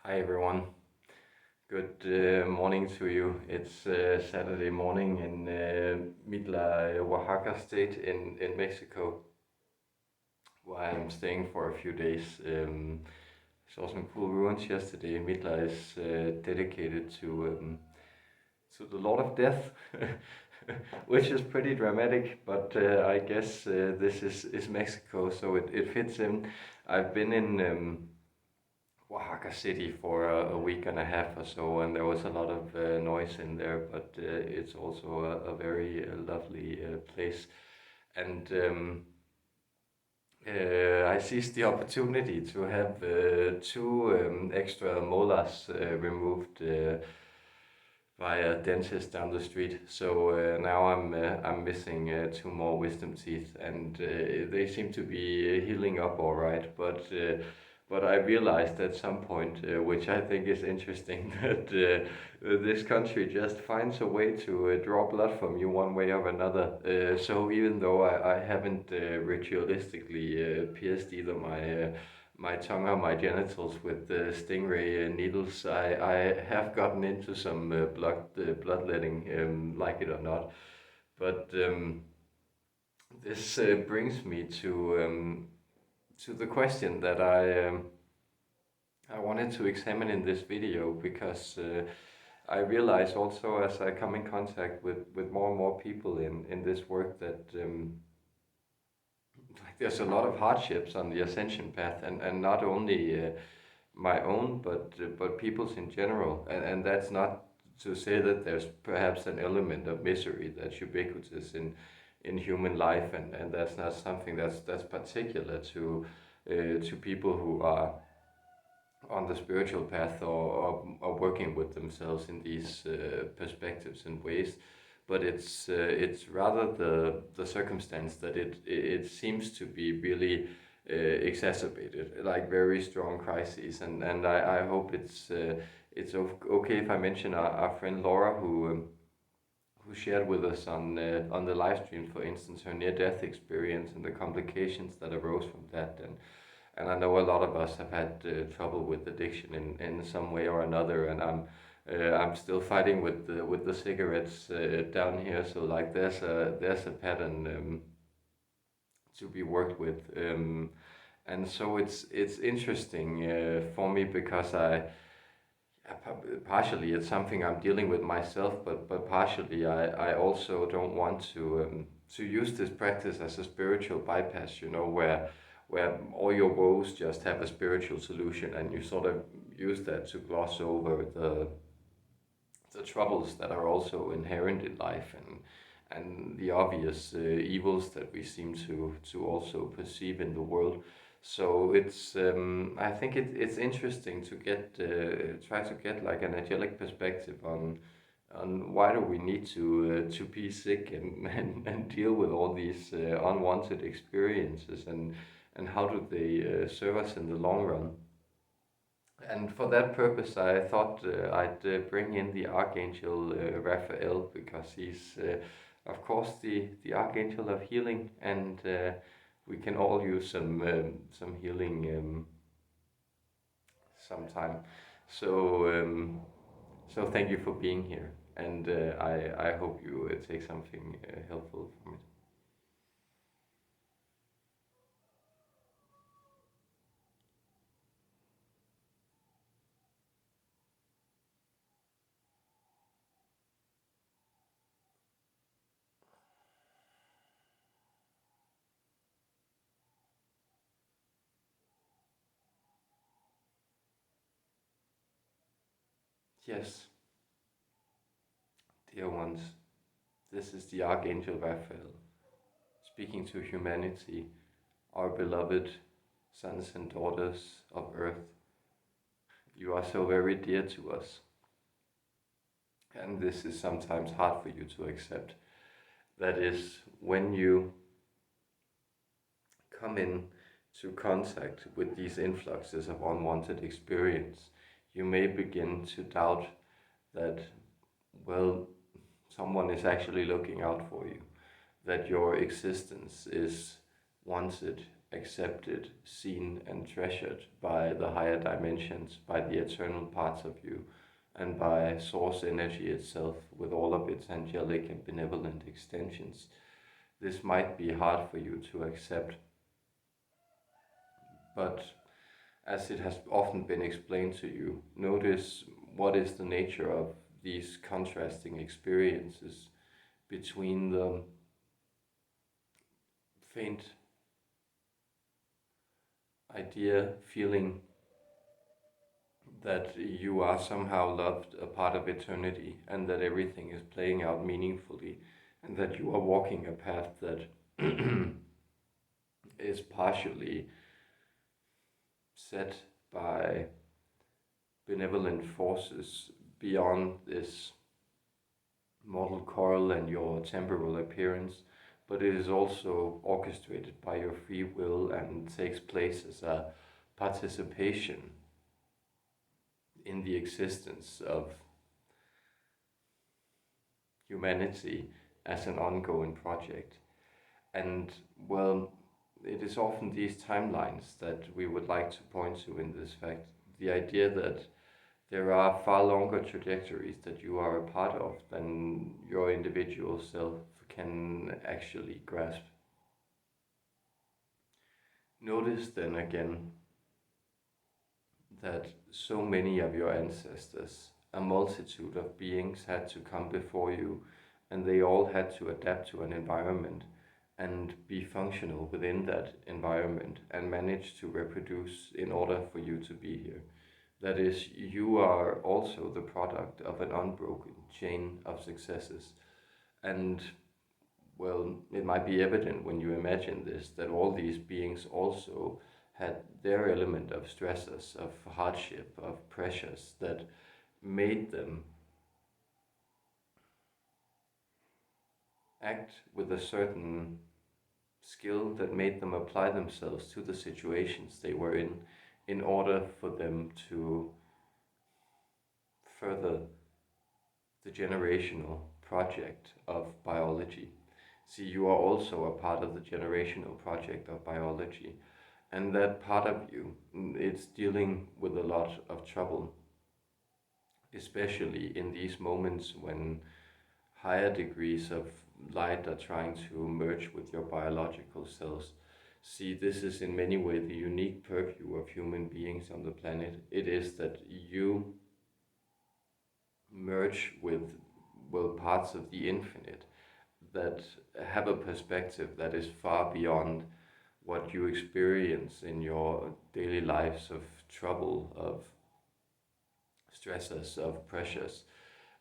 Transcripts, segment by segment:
Hi everyone. Good morning to you. It's Saturday morning in Mitla, Oaxaca state in Mexico, where I'm staying for a few days. Saw some cool ruins yesterday. Mitla is dedicated to the Lord of Death, which is pretty dramatic, but I guess this is Mexico, so it fits in. I've been in Oaxaca City for a week and a half or so, and there was a lot of noise in there, but it's also a very lovely place. And I seized the opportunity to have two extra molars removed by a dentist down the street. So now I'm missing two more wisdom teeth, and they seem to be healing up all right. But I realized at some point, which I think is interesting, that this country just finds a way to draw blood from you one way or another. So even though I haven't ritualistically pierced either my tongue or my genitals with stingray needles, I have gotten into some bloodletting, like it or not. But this brings me to the question that I wanted to examine in this video, because I realize also as I come in contact with more and more people in this work that like there's a lot of hardships on the ascension path, and not only my own, but people's in general, and that's not to say that there's perhaps an element of misery that's ubiquitous in human life, and that's not something that's particular to people who are on the spiritual path, or working with themselves in these perspectives and ways. But it's rather the circumstance that it seems to be really exacerbated, like very strong crises. And I hope it's okay if I mention our friend Laura, who shared with us on the live stream, for instance, her near-death experience and the complications that arose from that. And I know a lot of us have had trouble with addiction in some way or another, and I'm still fighting with the cigarettes down here. So like there's a pattern to be worked with, and so it's interesting for me, because partially it's something I'm dealing with myself, but partially I also don't want to use this practice as a spiritual bypass, where all your woes just have a spiritual solution, and you sort of use that to gloss over the troubles that are also inherent in life, and the obvious evils that we seem to also perceive in the world. So it's I think it's interesting to get try to get like an angelic perspective on why do we need to be sick, and deal with all these unwanted experiences, and how do they serve us in the long run. And for that purpose, I thought I'd bring in the Archangel Raphael, because he's, of course, the Archangel of healing, and we can all use some healing sometime. So so thank you for being here, and I hope you take something helpful from it. Yes, dear ones, this is the Archangel Raphael, speaking to humanity, our beloved sons and daughters of earth. You are so very dear to us, and this is sometimes hard for you to accept. That is, when you come in to contact with these influxes of unwanted experience, you may begin to doubt that, well, someone is actually looking out for you, that your existence is wanted accepted, seen, and treasured by the higher dimensions, by the eternal parts of you, and by source energy itself with all of its angelic and benevolent extensions. This might be hard for you to accept, but as it has often been explained to you, notice what is the nature of these contrasting experiences between the faint idea, feeling that you are somehow loved, a part of eternity, and that everything is playing out meaningfully, and that you are walking a path that is partially set by benevolent forces beyond this mortal coil and your temporal appearance, but it is also orchestrated by your free will and takes place as a participation in the existence of humanity as an ongoing project. And well, it is often these timelines that we would like to point to in this fact. The idea that there are far longer trajectories that you are a part of than your individual self can actually grasp. Notice then again that so many of your ancestors, a multitude of beings, had to come before you, and they all had to adapt to an environment and be functional within that environment and manage to reproduce in order for you to be here. That is, you are also the product of an unbroken chain of successes. And well, it might be evident when you imagine this that all these beings also had their element of stressors, of hardship, of pressures that made them act with a certain skill, that made them apply themselves to the situations they were in order for them to further the generational project of biology. See, you are also a part of the generational project of biology, and that part of you, it's dealing with a lot of trouble, especially in these moments when higher degrees of light are trying to merge with your biological cells. See, this is in many ways the unique purview of human beings on the planet. It is that you merge with, well, parts of the infinite that have a perspective that is far beyond what you experience in your daily lives of trouble, of stressors, of pressures.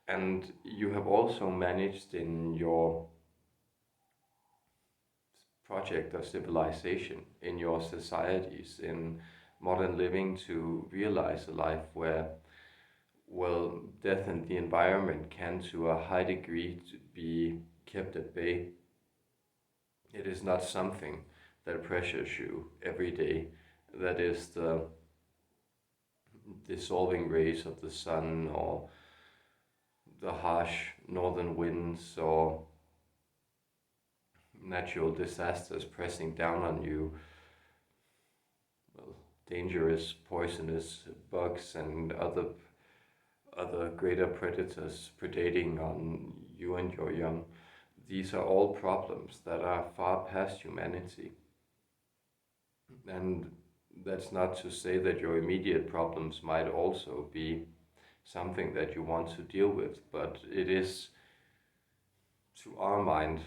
And you have also managed in your project of civilization, in your societies, in modern living, to realize a life where, well, death and the environment can to a high degree to be kept at bay. It is not something that pressures you every day. That is the dissolving rays of the sun, or the harsh northern winds, or natural disasters pressing down on you, well, dangerous, poisonous bugs and other greater predators predating on you and your young. These are all problems that are far past humanity. And that's not to say that your immediate problems might also be something that you want to deal with, but it is, to our mind,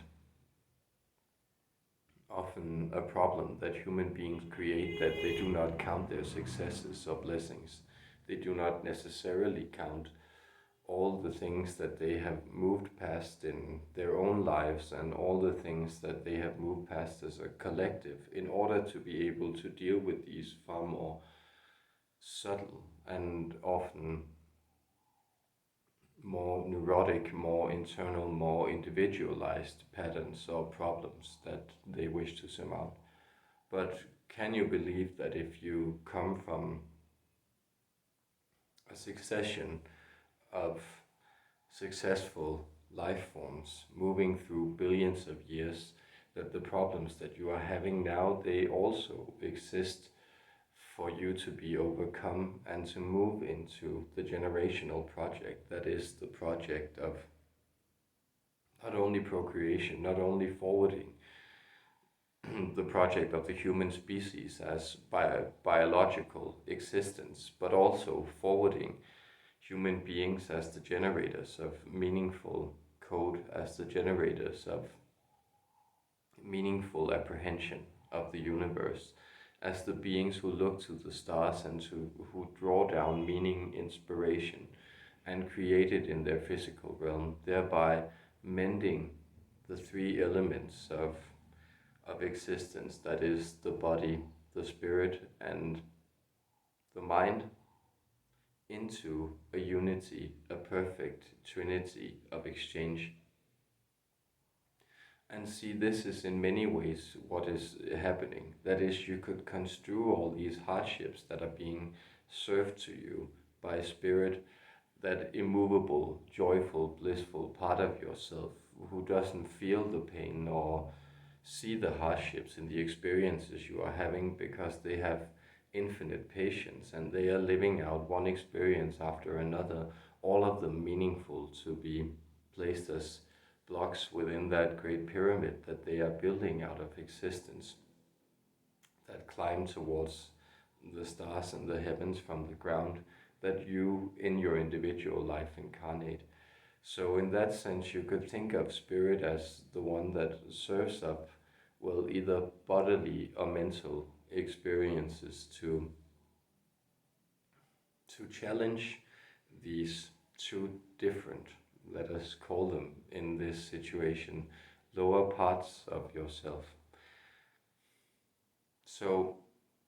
often a problem that human beings create, that they do not count their successes or blessings. They do not necessarily count all the things that they have moved past in their own lives, and all the things that they have moved past as a collective, in order to be able to deal with these far more subtle and often more neurotic, more internal, more individualized patterns or problems that they wish to surmount. But can you believe that if you come from a succession of successful life forms moving through billions of years, that the problems that you are having now, they also exist for you to be overcome and to move into the generational project that is the project of not only procreation, not only forwarding the project of the human species as biological existence, but also forwarding human beings as the generators of meaningful code, as the generators of meaningful apprehension of the universe, as the beings who look to the stars and who draw down meaning, inspiration, and create it in their physical realm, thereby mending the three elements of existence, that is the body, the spirit, and the mind, into a unity, a perfect trinity of exchange. And see, this is in many ways what is happening. That is, you could construe all these hardships that are being served to you by spirit, that immovable, joyful, blissful part of yourself who doesn't feel the pain or see the hardships in the experiences you are having, because they have infinite patience and they are living out one experience after another, all of them meaningful to be placed as blocks within that great pyramid that they are building out of existence, that climb towards the stars and the heavens from the ground, that you in your individual life incarnate. So in that sense, you could think of spirit as the one that serves up, well, either bodily or mental experiences to challenge these two different, let us call them in this situation, lower parts of yourself. So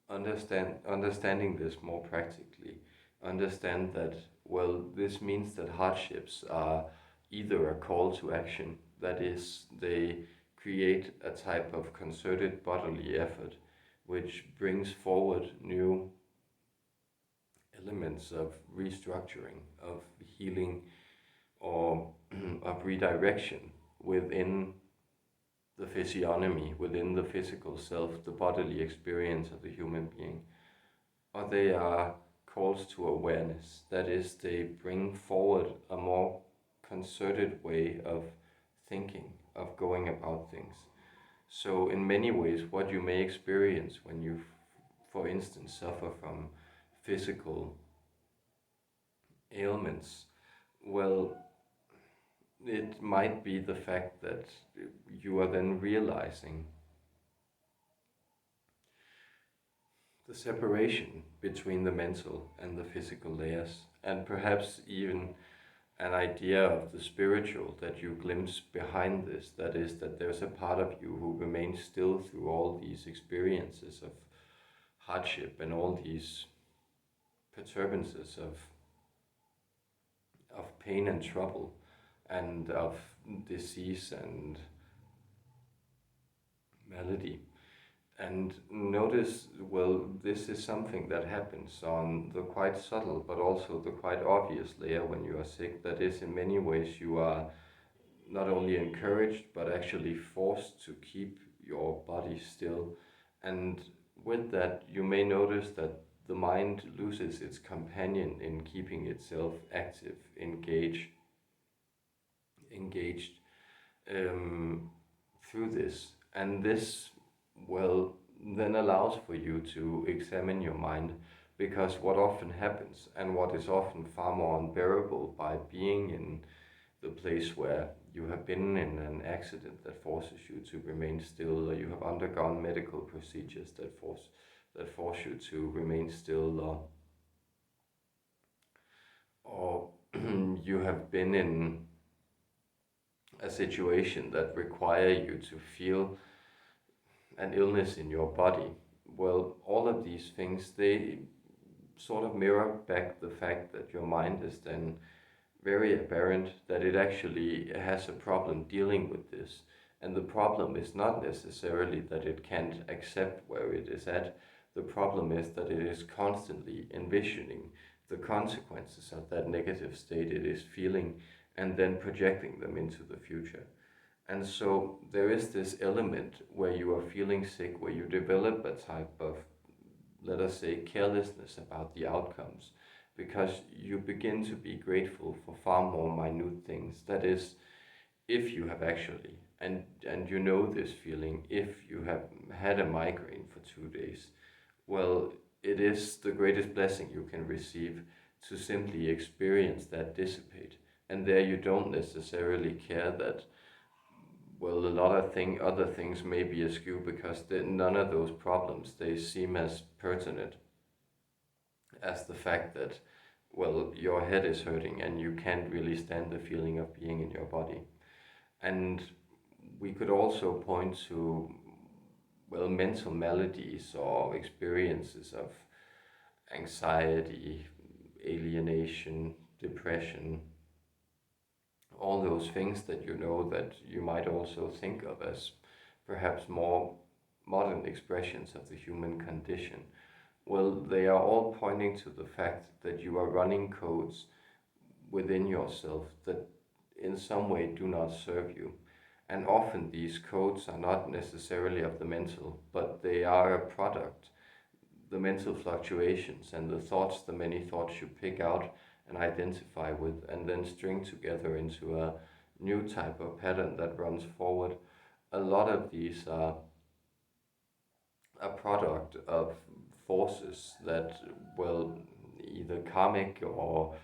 understanding this more practically, understand that, well, this means that hardships are either a call to action, that is, they create a type of concerted bodily effort which brings forward new elements of restructuring, of healing, or of redirection within the physiognomy, within the physical self, the bodily experience of the human being. Or they are calls to awareness, that is, they bring forward a more concerted way of thinking, of going about things. So in many ways, what you may experience when you, for instance, suffer from physical ailments, well, it might be the fact that you are then realizing the separation between the mental and the physical layers, and perhaps even an idea of the spiritual that you glimpse behind this, that is, that there's a part of you who remains still through all these experiences of hardship and all these perturbances of pain and trouble and of disease and malady. And notice, well, this is something that happens on the quite subtle but also the quite obvious layer when you are sick. That is, in many ways you are not only encouraged but actually forced to keep your body still. And with that, you may notice that the mind loses its companion in keeping itself active, engaged through this. And this, well, then allows for you to examine your mind, because what often happens, and what is often far more unbearable by being in the place where you have been in an accident that forces you to remain still, or you have undergone medical procedures that force you to remain still, or you have been in a situation that require you to feel an illness in your body. Well, all of these things, they sort of mirror back the fact that your mind is then very apparent that it actually has a problem dealing with this. And the problem is not necessarily that it can't accept where it is at. The problem is that it is constantly envisioning the consequences of that negative state it is feeling and then projecting them into the future. And so there is this element where you are feeling sick, where you develop a type of, let us say, carelessness about the outcomes, because you begin to be grateful for far more minute things. That is, if you have actually, and you know this feeling, if you have had a migraine for 2 days, well, it is the greatest blessing you can receive to simply experience that dissipate. And there you don't necessarily care that, well, a lot of other things may be askew, because none of those problems, they seem as pertinent as the fact that, well, your head is hurting and you can't really stand the feeling of being in your body. And we could also point to, well, mental maladies or experiences of anxiety, alienation, depression, all those things that you know that you might also think of as perhaps more modern expressions of the human condition. Well, they are all pointing to the fact that you are running codes within yourself that in some way do not serve you. And often these codes are not necessarily of the mental, but they are a product, the mental fluctuations and the thoughts, the many thoughts you pick out and identify with, and then string together into a new type of pattern that runs forward. A lot of these are a product of forces that, well, either karmic or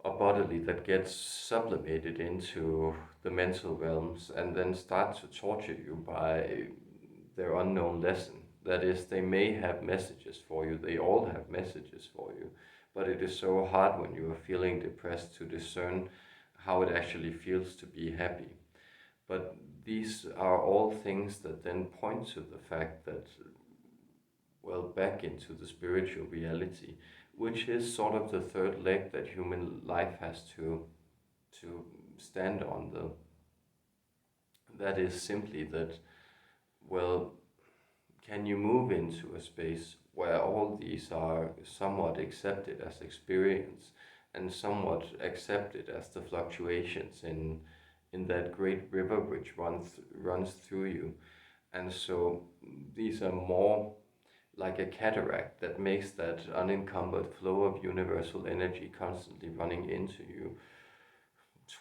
bodily, that gets sublimated into the mental realms and then start to torture you by their unknown lesson. That is, they may have messages for you, they all have messages for you, but it is so hard when you are feeling depressed to discern how it actually feels to be happy. But these are all things that then point to the fact that, well, back into the spiritual reality, which is sort of the third leg that human life has to stand on. That is simply that, well, can you move into a space where all these are somewhat accepted as experience and somewhat accepted as the fluctuations in that great river which runs through you? And so these are more like a cataract that makes that unencumbered flow of universal energy constantly running into you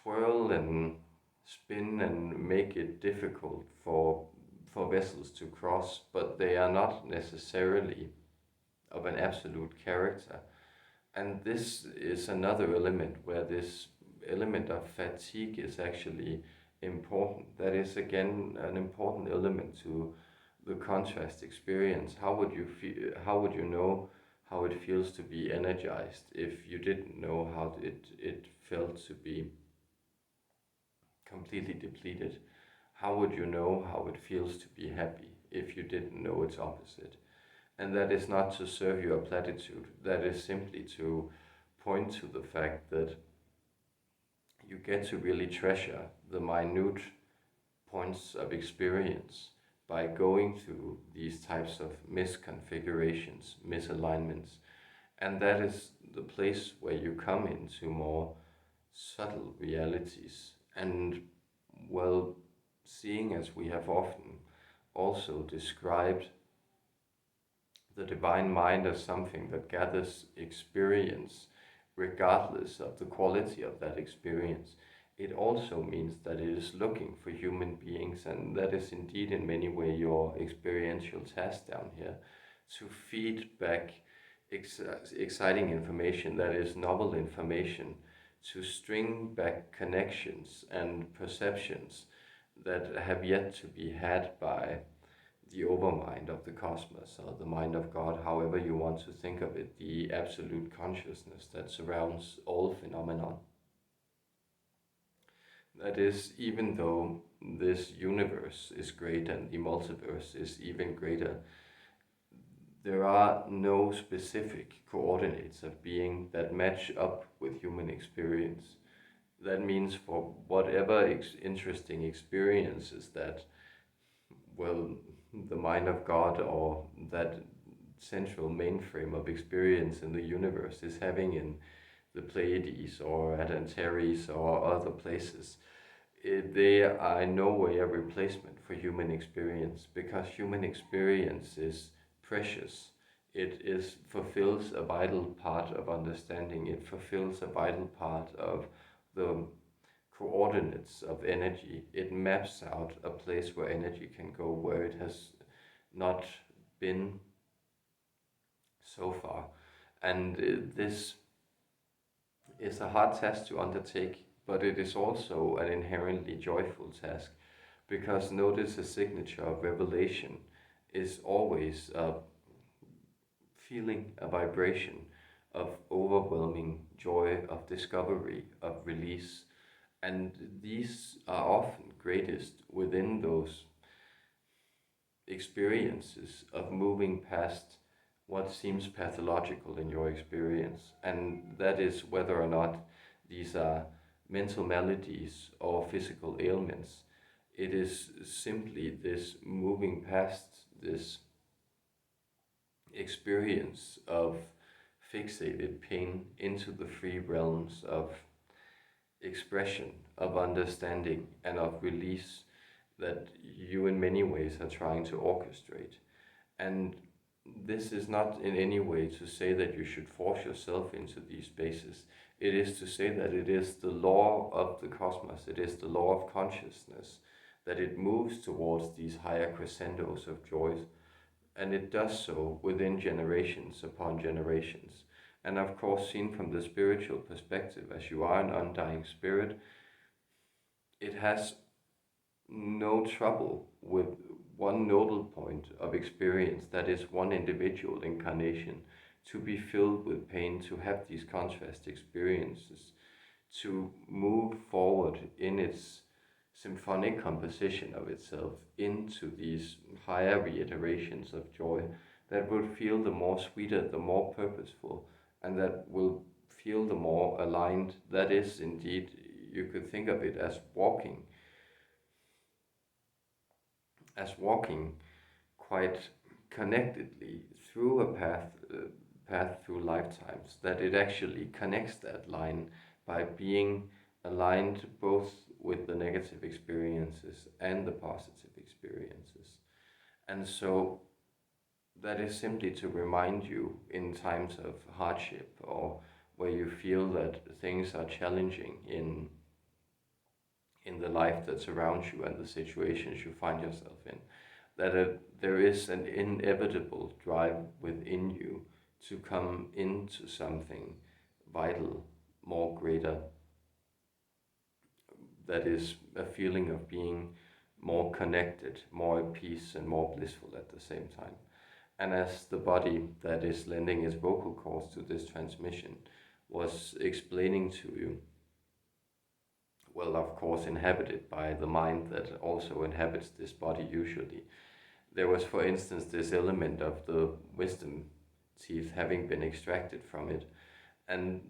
twirl and spin and make it difficult for vessels to cross, but they are not necessarily of an absolute character. And this is another element where this element of fatigue is actually important. That is again an important element to the contrast experience. How would you feel? How would you know how it feels to be energized if you didn't know how it felt to be completely depleted? How would you know how it feels to be happy if you didn't know its opposite? And that is not to serve you a platitude, that is simply to point to the fact that you get to really treasure the minute points of experience by going through these types of misconfigurations, misalignments. And that is the place where you come into more subtle realities. And, well, seeing as we have often also described the divine mind as something that gathers experience regardless of the quality of that experience, it also means that it is looking for human beings, and that is indeed in many ways your experiential task down here, to feed back exciting information, that is novel information, to string back connections and perceptions that have yet to be had by the overmind of the cosmos, or the mind of God, however you want to think of it, the absolute consciousness that surrounds all phenomenon. That is, even though this universe is great and the multiverse is even greater, there are no specific coordinates of being that match up with human experience. That means for whatever interesting experiences that, well, the mind of God or that central mainframe of experience in the universe is having in the Pleiades or at Antares or other places, they are in no way a replacement for human experience, because human experience is precious. It is fulfills a vital part of understanding. It fulfills a vital part of the coordinates of energy. It maps out a place where energy can go where it has not been so far. And this is a hard task to undertake, but it is also an inherently joyful task, because notice a signature of revelation is always a feeling, a vibration of overwhelming joy, of discovery, of release. And these are often greatest within those experiences of moving past what seems pathological in your experience. And that is whether or not these are mental maladies or physical ailments. It is simply this moving past this experience of fixated pain into the free realms of expression, of understanding, and of release that you in many ways are trying to orchestrate. And this is not in any way to say that you should force yourself into these spaces. It is to say that it is the law of the cosmos, it is the law of consciousness, that it moves towards these higher crescendos of joy, and it does so within generations upon generations. And of course, seen from the spiritual perspective, as you are an undying spirit, it has no trouble with one nodal point of experience, that is one individual incarnation, to be filled with pain, to have these contrast experiences, to move forward in its symphonic composition of itself into these higher reiterations of joy that will feel the more sweeter, the more purposeful, and that will feel the more aligned. That is indeed, you could think of it as walking quite connectedly through a path through lifetimes, that it actually connects that line by being aligned both with the negative experiences and the positive experiences. And so that is simply to remind you in times of hardship, or where you feel that things are challenging in the life that surrounds you and the situations you find yourself in, that there is an inevitable drive within you to come into something vital, more greater, that is a feeling of being more connected, more at peace, and more blissful at the same time. And as the body that is lending its vocal cords to this transmission was explaining to you, well, of course, inhabited by the mind that also inhabits this body usually. There was, for instance, this element of the wisdom teeth having been extracted from it. And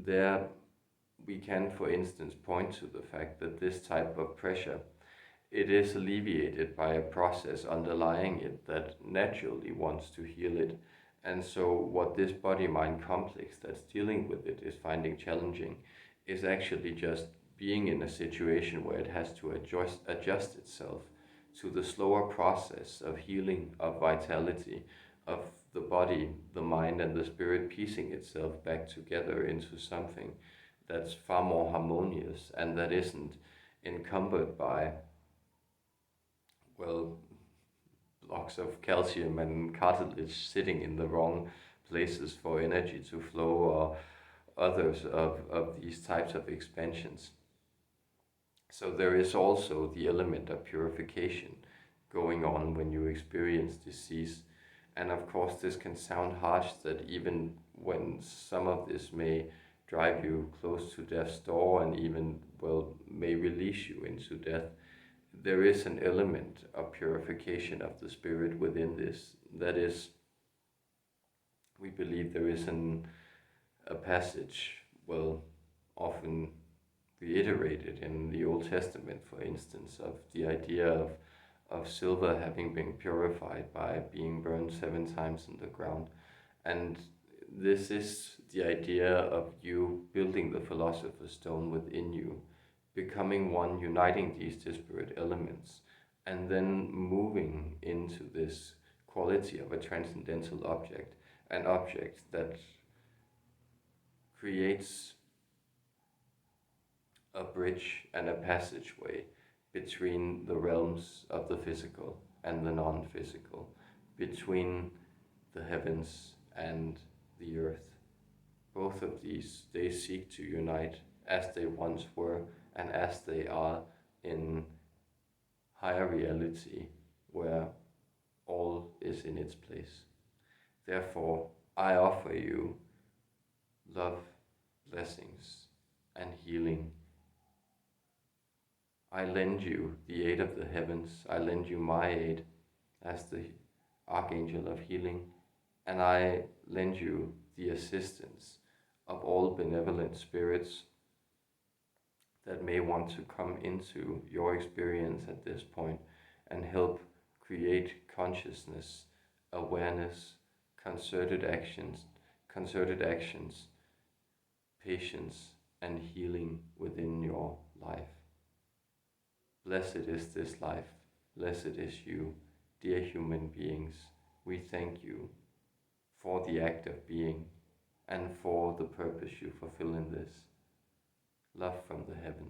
there we can, for instance, point to the fact that this type of pressure, it is alleviated by a process underlying it that naturally wants to heal it. And so what this body-mind complex that's dealing with it is finding challenging is actually just being in a situation where it has to adjust itself to the slower process of healing, of vitality, of the body, the mind, and the spirit piecing itself back together into something that's far more harmonious and that isn't encumbered by, well, blocks of calcium and cartilage sitting in the wrong places for energy to flow, or others of these types of expansions. So there is also the element of purification going on when you experience disease. And of course, this can sound harsh, that even when some of this may drive you close to death's door and even, well, may release you into death, there is an element of purification of the spirit within this. That is, we believe there is a passage, well, often reiterated in the Old Testament, for instance, of the idea of silver having been purified by being burned 7 times in the ground. And this is the idea of you building the philosopher's stone within you, becoming one, uniting these disparate elements, and then moving into this quality of a transcendental object, an object that creates a bridge and a passageway between the realms of the physical and the non-physical, between the heavens and the earth. Both of these, they seek to unite as they once were and as they are in higher reality where all is in its place. Therefore, I offer you love, blessings, and healing. I lend you the aid of the heavens. I lend you my aid as the Archangel of Healing, and I lend you the assistance of all benevolent spirits that may want to come into your experience at this point and help create consciousness, awareness, concerted actions, patience, and healing within your life. Blessed is this life, blessed is you, dear human beings. We thank you for the act of being and for the purpose you fulfill in this. Love from the heavens.